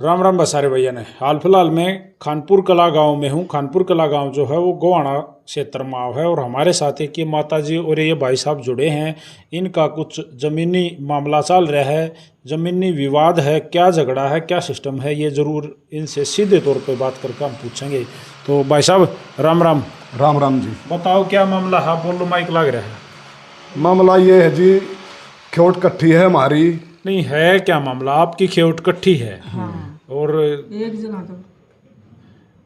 राम राम बसारे भैया ने हाल फिलहाल में खानपुर कला गांव में हूँ। खानपुर कला गांव जो है वो गोवाना क्षेत्र में है और हमारे साथ एक ये माता जी और ये भाई साहब जुड़े हैं। इनका कुछ ज़मीनी मामला चल रहा है, ज़मीनी विवाद है, क्या झगड़ा है, क्या सिस्टम है, ये ज़रूर इनसे सीधे तौर पे बात करके हम पूछेंगे। तो भाई साहब राम राम। राम राम जी। बताओ क्या मामला है? बोलो, माइक लग रहा है। मामला ये है जी, खेवट कट्ठी है हमारी। नहीं है क्या मामला? आपकी खेवट कट्ठी है। और एक जगह तो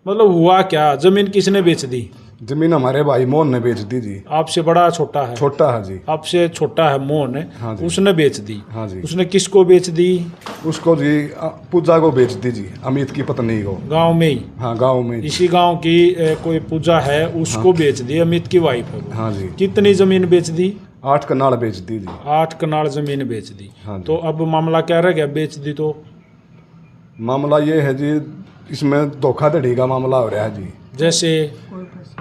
मतलब हुआ क्या? जमीन किसने बेच दी? जमीन हमारे भाई मोहन ने बेच दी जी। आपसे बड़ा छोटा है? छोटा है जी। आपसे छोटा है मोहन। हाँ जी। उसने बेच दी? हाँ जी। उसने किसको बेच दी? उसको जी पूजा को बेच दी जी, अमित की पत्नी को। गांव में ही? हाँ गांव में जी। इसी गांव की कोई पूजा है, उसको बेच दी। अमित की वाइफ है वो। हाँ जी। कितनी जमीन बेच दी? 8 कनाल बेच दी जी। 8 कनाल जमीन बेच दी। हाँ जी। तो अब मामला क्या रह गया? बेच दी तो मामला ये है जी, इसमें धोखाधड़ी का मामला हो रहा है जी। जैसे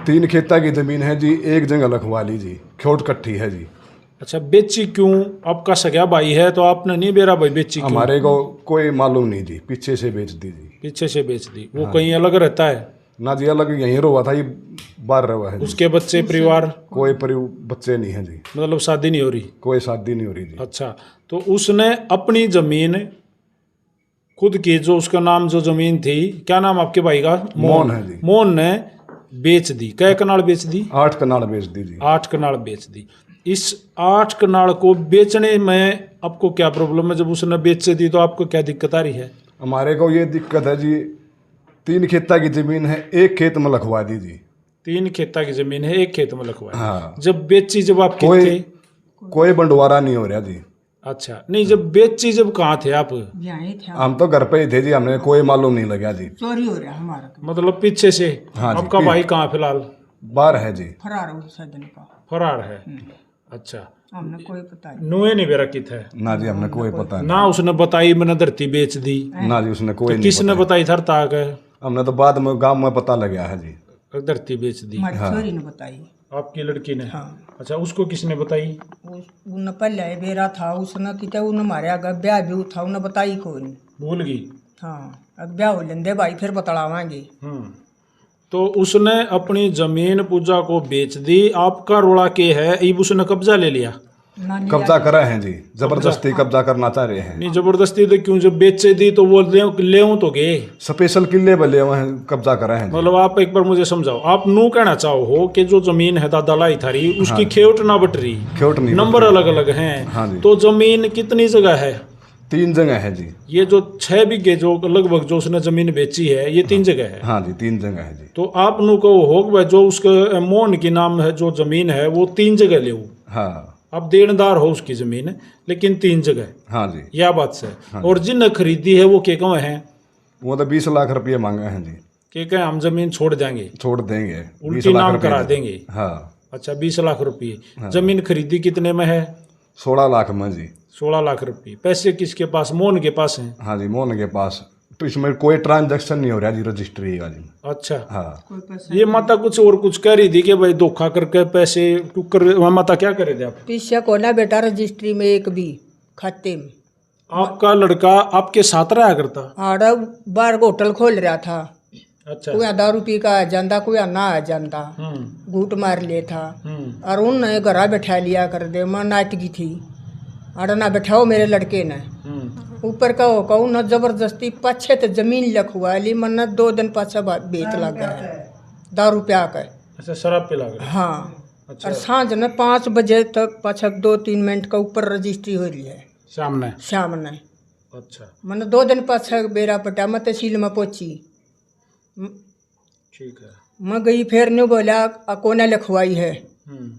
3 खेता की जमीन है जी, एक जगह लिखवा ली जी, खेवट कट्ठी है जी। अच्छा, बेची क्यों? आपका सगा भाई है तो आपने नहीं बेरा भाई, बेची क्यों? हमारे को कोई मालूम नहीं जी, पीछे से बेच दी जी। पीछे से बेच दी। वो कहीं अलग रहता है? ना जी, अलग यहीं रहा था, ये बाहर रहा है जी। उसके बच्चे परिवार? कोई बच्चे नहीं है जी। मतलब शादी नहीं हो रही? कोई शादी नहीं हो रही जी। अच्छा, तो उसने अपनी जमीन खुद की, जो उसका नाम जो जमीन थी, क्या नाम आपके भाई का? मोहन है जी। मोहन ने बेच दी। कै कनाल बेच दी? 8 कनाल बेच दी जी। 8 कनाल बेच दी। इस 8 कनाल को बेचने में आपको क्या प्रॉब्लम है? जब उसने बेच दी तो आपको क्या दिक्कत आ रही है? हमारे को ये दिक्कत है जी, 3 खेता की जमीन है, एक खेत में लिखवा दी जी। 3 खेता की जमीन है, एक खेत में लिखवाई। हाँ। जब बेची, जब आप कोई थे? कोई बंटवारा नहीं हो रहा जी। अच्छा, नहीं, जब बेची जब कहाँ थे आप? यहीं थे, हम तो घर पे ही थे जी, हमने कोई मालूम नहीं लगा जी। चोरी हो रहा हमारा तो। मतलब पीछे से? हाँ जी, आपका भाई कहाँ फिलहाल? बाहर है जी। फरार हो सदन का। फरार है। अच्छा, हमने कोई पता नहीं। नुए नहीं बेरा की थे? ना जी, हमने कोई पता ना उसने बताई मैंने धरती बेच दी? नहीं। ना जी, उसने कोई नहीं किसने बताई थर ताक हमने तो बाद में गांव में पता लगा है जी। धरती बेच दी? हमारी छोरी ने बताई। आपकी लड़की ने? हाँ। अच्छा, उसको किसने बताई? उन पहले बेरा था, उसने किते उन हमारे आगे ब्याह भी था, उन्हें बताई कोई नहीं। भूल गई? हाँ, अब ब्याह हो लेंदे भाई, फिर बतलावांगे। तो उसने अपनी जमीन पूजा को बेच दी। आपका रोड़ा के है, अब उसने कब्जा ले लिया? ना लिया। कब्जा करा है जी, जबरदस्ती कब्जा करना चाह रहे हैं। नहीं, जबरदस्ती तो क्यों? जब बेचे दी तो वो ले तो गए। स्पेशल किले बले हुए हैं, कब्जा करा है जी। मतलब आप एक बार मुझे समझाओ, आप नू कहना चाहो हो कि जो जमीन है दादा लाई थारी, उसकी खेवट ना बट रही, खेवट नहीं नंबर अलग अलग हैं। हाँ जी। तो जमीन कितनी जगह है? 3 जगह है जी। ये जो 6 बीघे जो लगभग जो उसने जमीन बेची है, ये 3 जगह है। हाँ जी, 3 जगह है जी। तो आप नु को हो भाई, जो उसके मोहन की नाम है जो जमीन है, वो 3 जगह ले। हाँ। आप देनदार हो उसकी जमीन, लेकिन 3 जगह। हाँ जी। यह बात से। और जिन खरीदी है वो के कहाँ है? वो तो 20 लाख रुपये मांगे हैं जी। के कहें हम जमीन छोड़ देंगे, छोड़ देंगे, 20 उल्टी लाख नाम रुपये करा दे। देंगे। हाँ। अच्छा, 20 लाख रुपये। जमीन खरीदी कितने में है? 16 लाख में जी। 16 लाख रुपये। पैसे किसके पास? मोहन के पास हैं? हाँ जी, मोहन के पास। तो इसमें कोई ट्रांजैक्शन नहीं हो रहा जी, रजिस्ट्री का जी। अच्छा। हाँ। कोई पैसा ये माता कुछ और कुछ कह रही थी कि भाई धोखा करके पैसे क्यों कर? माता क्या करे थे आप? पीछे को ना बेटा, रजिस्ट्री में एक भी खाते में। आपका लड़का आपके साथ रहा करता? आड़ बार होटल खोल रहा था। अच्छा। कोई दारू पी का आ जाता, कोई ना आ जाता, घूट मार ले था। और उनने घरा बैठा लिया कर दे, मैं नाटकी थी। आड़ा ना बैठाओ मेरे लड़के ने, ऊपर का हो कहूँ न जबरदस्ती पाछे तो जमीन लखवा ली, मन 2 दिन पाछा बेच लग गया दारू प्या कर। अच्छा, शराब पिला कर? हाँ। अच्छा। और सांझ ने 5 बजे तक पाछा 2-3 मिनट का ऊपर रजिस्ट्री हो रही है सामने? शाम ने। अच्छा, मन 2 दिन पाछा बेरा पटा, मैं तहसील में पहुंची। ठीक है। मैं गई, फिर ने बोला कोना लिखवाई है,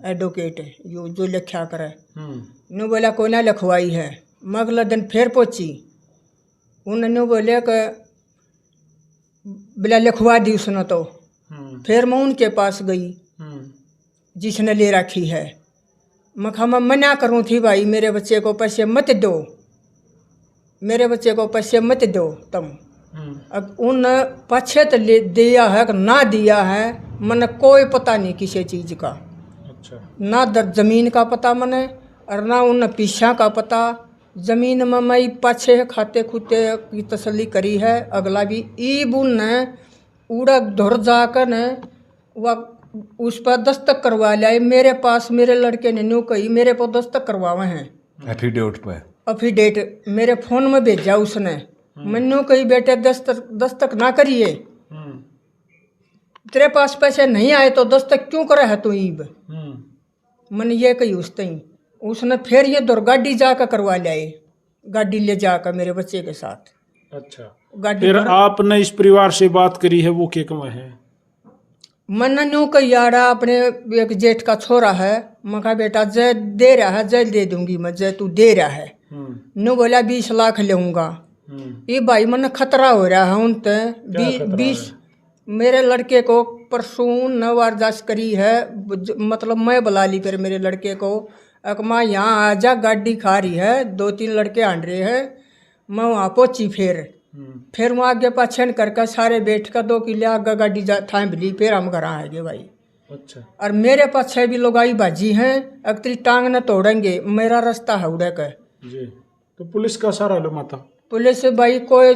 एडवोकेट यो जो लिखा करे। ने बोला कोना लिखवाई है। मैं अगला दिन फिर पहुंची, उन्होंने बोले कि बोला लिखवा दी उसने। तो फिर मैं उनके पास गई जिसने ले रखी है। मैं कहा मैं मना करूँ थी भाई, मेरे बच्चे को पैसे मत दो, मेरे बच्चे को पैसे मत दो तुम। अब उन पाछे तो ले दिया है कि ना दिया है, मन कोई पता नहीं किसी चीज़ का। अच्छा। ना जमीन का पता मने, और ना उन पीछा का पता, जमीन में मैं पाछे खाते खुते की तसल्ली करी है। अगला भी ई बुन ने उड़ा धुर जाकर ने वह उस पर दस्तक करवा लिया। मेरे पास मेरे लड़के ने न्यू कही मेरे पर दस्तक करवावे हैं एफिडेविट पे। अफिडेट मेरे फोन में भेजा उसने। मन्नू कही बेटे दस्तक ना करिए, तेरे पास पैसे नहीं आए तो दस्तक क्यों करे है तू ईब। मन ये कही उस तई उसने फिर ये दौर गाड़ी जाकर करवा लिया, गाड़ी ले जाकर मेरे बच्चे के साथ। अच्छा, गाड़ी फिर आपने इस परिवार से बात करी है, वो क्या कमा है? मन न्यू कही यारा अपने एक जेठ का छोरा है, मैं कहा बेटा जय दे रहा है जय दे दूंगी मैं, जय तू दे रहा है। न्यू बोला 20 लाख लूंगा। ये भाई मन खतरा हो रहा है उन ते 20 मेरे लड़के को परसों 9 अरदास करी है, मतलब मैं बुला ली फिर मेरे लड़के को अकमा यहाँ आ जा, गाड़ी खा रही है, 2-3 लड़के आन रहे हैं। मैं वहाँ पहुँची फिर वहाँ आगे पाछन करके सारे बैठ कर 2 किले आगे गाड़ी थाम ली, फिर हम घर आएंगे भाई। अच्छा, और मेरे पाछे भी लोग आई बाजी हैं, अक्तरी टांग न तोड़ेंगे, मेरा रास्ता है उड़े का जी। तो पुलिस का सहारा लो माता? पुलिस भाई कोई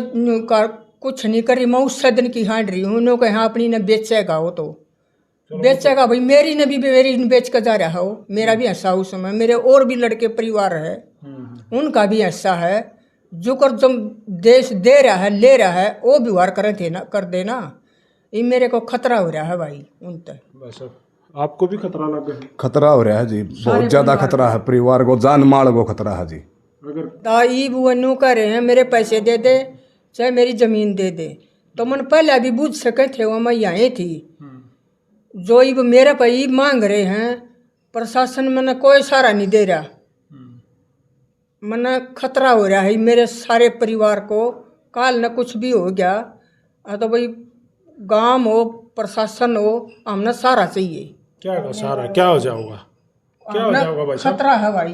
कुछ नहीं करी। मैं उस दिन की हांड रही हूँ, उन्होंने कहा अपनी ने बेचेगा, वो तो बेचेगा भाई, मेरी ने भी मेरी बेच कर जा रहा हो, मेरा भी हिस्सा उस समय, मेरे और भी लड़के परिवार है उनका भी हिस्सा है। जो कर जब देश दे रहा है ले रहा है वो व्यवहार करे थे ना, कर देना। ये मेरे को खतरा हो रहा है भाई उन तक। बस आपको भी खतरा लग गया? खतरा हो रहा है जी, बहुत ज्यादा खतरा है, परिवार को जान माल को खतरा है जी। अगर ताई बुअनु कह रहे हैं मेरे पैसे दे दे चाहे मेरी जमीन दे दे, तो मन पहले अभी बुझ सके थे, वो मैं यहाँ थी। जो इब मेरे पे ई मांग रहे हैं, प्रशासन मैंने कोई सहारा नहीं दे रहा, मैंने खतरा हो रहा है मेरे सारे परिवार को। काल न कुछ भी हो गया तो भाई गांव हो प्रशासन हो, हमने सहारा चाहिए। क्या का सहारा? क्या हो जाओगा? क्या हो जाओगा भाई साहब? खतरा है भाई,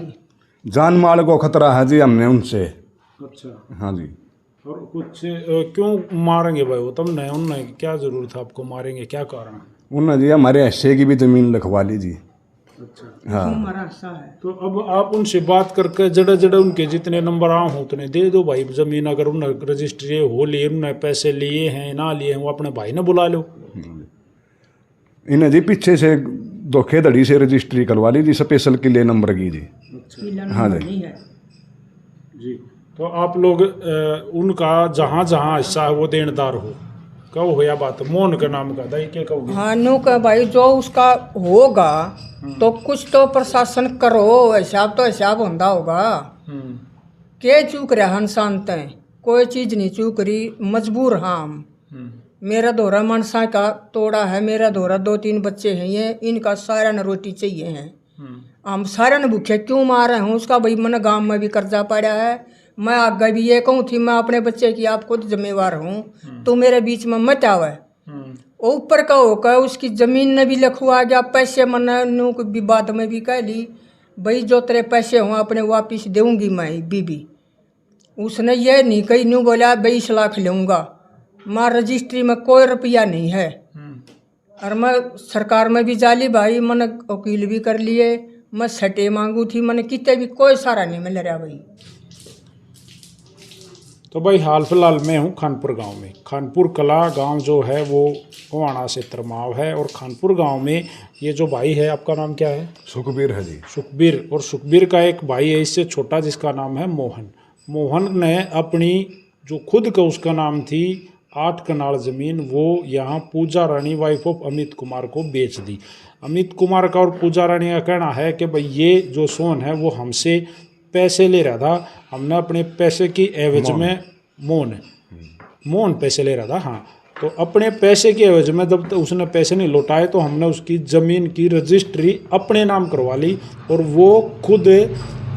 जान माल को खतरा है जी हमने उनसे। अच्छा, हाँ जी। और कुछ क्यों मारेंगे भाई वो? तब नहीं, उनने क्या जरूरत है आपको मारेंगे, क्या कारण? उन्होंने जी हमारे हिस्से की भी जमीन लिखवा ली जी। अच्छा, हाँ। हमारा हिस्सा है। तो अब आप उनसे बात करके जड़े जड़े उनके जितने नंबर आ हो उतने दे दो भाई जमीन। अगर उन्हें रजिस्ट्री हो लिए, उन्होंने पैसे लिए हैं ना लिए हैं, वो अपने भाई ने बुला लो। इन्हें जी पीछे से धोखेधड़ी से रजिस्ट्री करवा ली जी, स्पेशल किले नंबर की जी। हाँ जी जी। तो आप लोग उनका जहाँ जहाँ हिस्सा है वो देनदार हो, कहो हो या बात मोहन के नाम का दाई क्या कहोगे? हाँ नो का भाई जो उसका होगा तो कुछ तो प्रशासन करो, हिसाब तो हिसाब होता होगा। के चूक रहा इंसान तय, कोई चीज नहीं चूक रही, मजबूर हाँ हम। मेरा दोहरा मनसा का तोड़ा है, मेरा दोहरा 2-3 बच्चे हैं, ये इनका सारा न रोटी चाहिए है। हम सारा न भूखे क्यों मार रहे हैं उसका भाई, मन गांव में भी कर्जा पड़ा है। मैं आगे भी ये कहूँ थी मैं अपने बच्चे की आप खुद जिम्मेवार हूँ, तो मेरे बीच में मत आवे। ऊपर का होकर उसकी जमीन ने भी लिखवा गया, पैसे मना नू भी बाद में भी कह ली भाई जो तेरे पैसे हों अपने वापिस दूंगी मैं बीबी। उसने ये नहीं कही, न्यू बोला 20 लाख लूँगा, माँ रजिस्ट्री में कोई रुपया नहीं है। और मैं सरकार में भी जाली भाई, मैंने वकील भी कर लिए, मैं सटे मांगू थी, मैंने कितने भी कोई सहारा नहीं मिल रहा भाई। तो भाई हाल फिलहाल मैं हूँ खानपुर गांव में। खानपुर कला गांव जो है वो गोवाना से तरमाव है, और खानपुर गांव में ये जो भाई है, आपका नाम क्या है? सुखबीर है जी। सुखबीर। और सुखबीर का एक भाई है इससे छोटा जिसका नाम है मोहन। मोहन ने अपनी जो खुद का उसका नाम थी 8 कनाल ज़मीन, वो यहाँ पूजा रानी वाइफ ऑफ अमित कुमार को बेच दी। अमित कुमार का और पूजा रानी का कहना है कि भाई ये जो सोन है वो हमसे पैसे ले रहा था, हमने अपने पैसे की एवज में मोहन पैसे ले रहा था। हाँ, तो अपने पैसे के एवज में जब तक उसने पैसे नहीं लौटाए तो हमने उसकी ज़मीन की रजिस्ट्री अपने नाम करवा ली, और वो खुद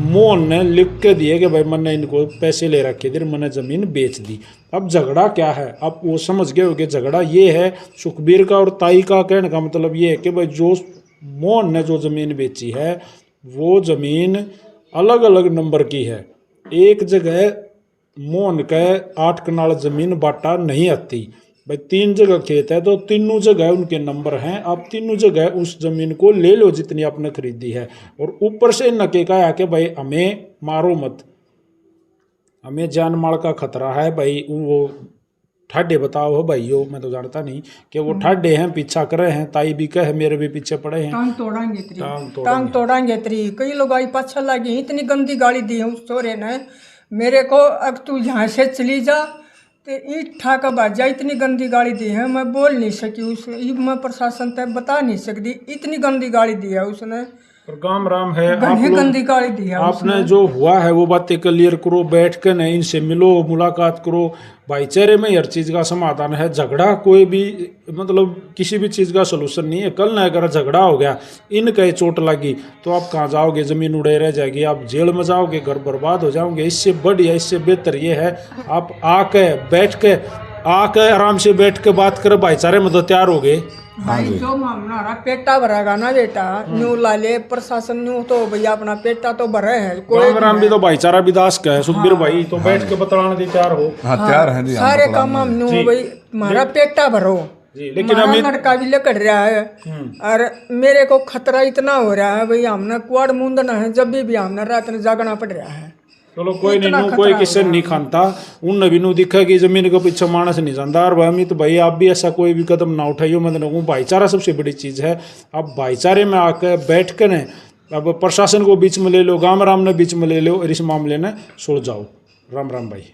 मोहन ने लिख के दिए कि भाई मैंने इनको पैसे ले रखे थे, मैंने ज़मीन बेच दी। अब झगड़ा क्या है, अब वो समझ गए हो कि झगड़ा ये है सुखबीर का और ताई का। कहने का मतलब ये है कि भाई जो मोहन ने जो ज़मीन बेची है वो ज़मीन अलग अलग नंबर की है। एक जगह मोहन के 8 कनाल ज़मीन बाटा नहीं आती भाई, 3 जगह खेत है तो तीनों जगह उनके नंबर हैं। आप तीनों जगह उस ज़मीन को ले लो जितनी आपने खरीदी है, और ऊपर से नके का है कि भाई हमें मारो मत, हमें जान माल का खतरा है भाई। वो ठाडे बताओ हो भाई, मैं तो जानता नहीं कि वो ठाडे हैं, पीछा कर रहे हैं, ताई भी कहे मेरे भी पीछे पड़े हैं, टांग तोड़ांगे तेरी। कई लोग आई पाछा लगी, इतनी गंदी गाली दी है उस छोरे ने मेरे को, अब तू यहाँ से चली जा तो ईट ठा का बाजा, इतनी गंदी गाली दी है मैं बोल नहीं सकी उस, मैं प्रशासन तक बता नहीं सकती, इतनी गंदी गाली दी है उसने। पर गाम राम है, गंदी गाली दी है आपने जो हुआ है वो बातें क्लियर करो, बैठ कर नहीं इनसे मिलो, मुलाकात करो। भाईचारे में हर चीज का समाधान है। झगड़ा कोई भी मतलब किसी भी चीज का सलूशन नहीं है। कल ना अगर झगड़ा हो गया, इनका चोट लगी तो आप कहाँ जाओगे, जमीन उड़े रह जाएगी, आप जेल में जाओगे, घर बर्बाद हो जाओगे। इससे बढ़िया, इससे बेहतर ये है आप आके बैठ के आराम से बैठ के बात कर, भाईचारे में तो तैयार हो गए। भाई जो मामला रहा पेटा भरागा ना बेटा, न्यू लाले प्रशासन न्यू तो भैया अपना पेटा तो भरे है। कोई राम भी तो भाईचारा विदास का है सुखबीर भाई, तो बैठ के बतलाने के तैयार हो। तैयार है जी, सारे काम हम न्यू भाई हमारा पेटा भरो जी। लेकिन अभी लड़का भी लकड़ रहा है और मेरे को खतरा इतना हो रहा है भाई, हमने कुआड़ मूंदना है, जब भी हमने रात में जागना पड़ रहा है। चलो कोई नहीं, कोई किसी नहीं खानता उन नबी नु दिखा कि जमीन के पीछे मानस नहीं जानता। और भाई तो भाई आप भी ऐसा कोई भी कदम ना उठाइयो। मैं तो भाईचारा सबसे बड़ी चीज है। आप भाईचारे में आकर बैठ कर न, अब प्रशासन को बीच में ले लो, गांव राम ने बीच में ले लो और इस मामले ने सुलझाओ। राम राम भाई।